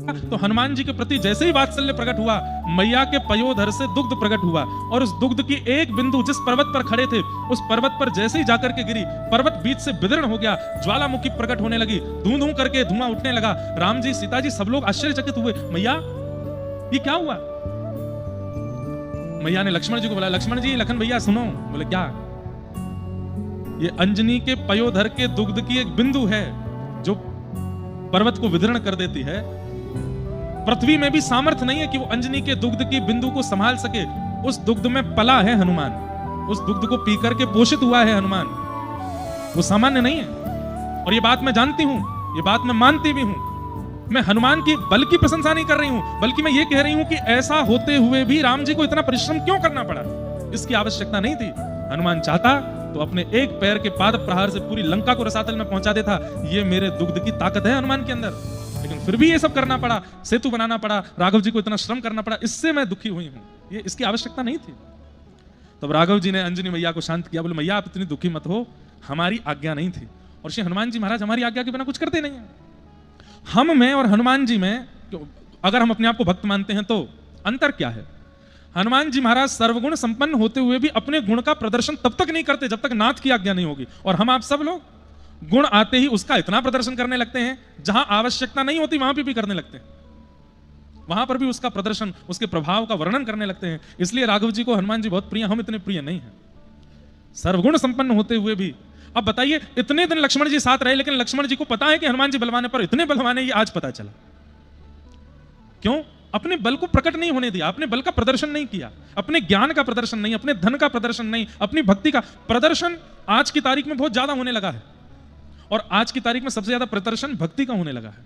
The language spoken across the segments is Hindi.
तो हनुमान जी के प्रति जैसे ही वात्सल्य प्रकट हुआ, मैया के पयोधर से दुग्ध प्रकट हुआ और उस दुग्ध की एक बिंदु जिस पर्वत पर खड़े थे उस पर्वत पर जैसे ही जाकर के गिरी, पर्वत बीच से विदीर्ण हो गया, ज्वालामुखी प्रकट होने लगी, धूं धूं करके धुआं उठने लगा। राम जी, सीता जी, सब लोग आश्चर्यचकित हुए, मैया ये क्या हुआ? मैया ने लक्ष्मण जी को बोला, लक्ष्मण जी, लखन भैया सुनो। बोले क्या? ये अंजनी के पयोधर के दुग्ध की एक बिंदु है जो पर्वत को विदीर्ण कर देती है। पृथ्वी में भी सामर्थ्य नहीं है कि वो अंजनी के दुग्ध की बिंदु को संभाल सके। उस दुग्ध में पला है हनुमान, उस दुग्ध को पीकर के पोषित हुआ है हनुमान, वो सामान्य नहीं है। और ये बात मैं जानती हूं, ये बात मैं मानती भी हूं। मैं हनुमान की बल की प्रशंसा नहीं कर रही हूं, बल्कि मैं ये कह रही हूं कि ऐसा होते हुए भी राम जी को इतना परिश्रम क्यों करना पड़ा? इसकी आवश्यकता नहीं थी। हनुमान चाहता तो अपने एक पैर के पाद प्रहार से पूरी लंका को रसातल में पहुंचा देता। ये मेरे दुग्ध की ताकत है हनुमान के अंदर, लेकिन फिर भी ये सब करना पड़ा, सेतु बनाना पड़ा, राघव जी को इतना श्रम करना पड़ा, इससे मैं दुखी हुई हूं। ये इसकी आवश्यकता नहीं थी। तब राघव जी ने अंजनी मैया को शांत किया, बोले मैया आप इतनी दुखी मत हो, हमारी आज्ञा नहीं थी। और श्री हनुमान जी महाराज हमारी आज्ञा के बिना कुछ करते नहीं है। हम में और हनुमान जी में, अगर हम अपने आप को भक्त मानते हैं तो अंतर क्या है? हनुमान जी महाराज सर्वगुण संपन्न होते हुए भी अपने गुण का प्रदर्शन तब तक नहीं करते जब तक नाथ की आज्ञा नहीं होगी। और हम आप सब लोग गुण आते ही उसका इतना प्रदर्शन करने लगते हैं, जहां आवश्यकता नहीं होती वहां भी करने लगते हैं, वहां पर भी उसका प्रदर्शन, उसके प्रभाव का वर्णन करने लगते हैं। इसलिए राघव जी को हनुमान जी बहुत प्रिय, हम इतने प्रिय नहीं हैं, सर्वगुण संपन्न होते हुए भी। अब बताइए, इतने दिन लक्ष्मण जी साथ रहे, लेकिन लक्ष्मण जी को पता है कि हनुमान जी बलवान है, पर इतने बलवान है ये आज पता चला। क्यों? अपने बल को प्रकट नहीं होने दिया, अपने बल का प्रदर्शन नहीं किया, अपने ज्ञान का प्रदर्शन नहीं, अपने धन का प्रदर्शन नहीं, अपनी भक्ति का प्रदर्शन आज की तारीख में बहुत ज्यादा होने लगा है। और आज की तारीख में सबसे ज्यादा प्रदर्शन भक्ति का होने लगा है।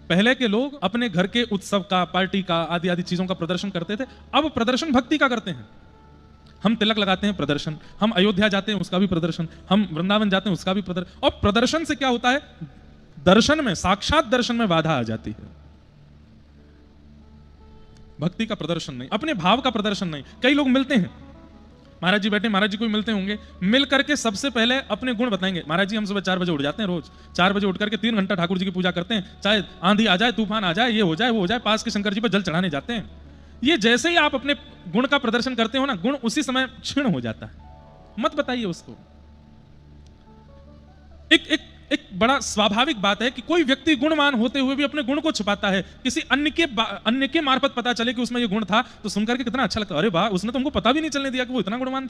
पहले के लोग अपने घर के उत्सव का, पार्टी का, आदि आदि चीजों का प्रदर्शन करते थे, अब प्रदर्शन भक्ति का करते हैं। हम तिलक लगाते हैं, प्रदर्शन, हम अयोध्या जाते हैं उसका भी प्रदर्शन, हम वृंदावन जाते हैं उसका भी प्रदर्शन। और प्रदर्शन से क्या होता है? दर्शन में, साक्षात दर्शन में बाधा आ जाती है। भक्ति का प्रदर्शन नहीं, अपने भाव का प्रदर्शन नहीं। कई लोग मिलते हैं, महाराज जी बैठे, महाराज जी को मिलते होंगे, मिल करके सबसे पहले अपने गुण बताएंगे। महाराज जी हम सुबह 4 बजे उठ जाते हैं, रोज 4 बजे उठ करके 3 घंटा ठाकुर जी की पूजा करते हैं, चाहे आंधी आ जाए, तूफान आ जाए, ये हो जाए, वो हो जाए, पास के शंकर जी पर जल चढ़ाने जाते हैं। ये जैसे ही आप अपने गुण का प्रदर्शन करते हो ना, गुण उसी समय क्षीण हो जाता है। मत बताइए उसको। एक बड़ा स्वाभाविक बात है कि कोई व्यक्ति गुणवान होते हुए भी अपने गुण को छिपाता है। किसी अन्य के मार्फत पता चले कि उसमें ये गुण था तो सुनकर के कितना अच्छा लगता है, अरे वाह, उसने तो हमको पता भी नहीं चलने दिया कि वो इतना गुणवान था।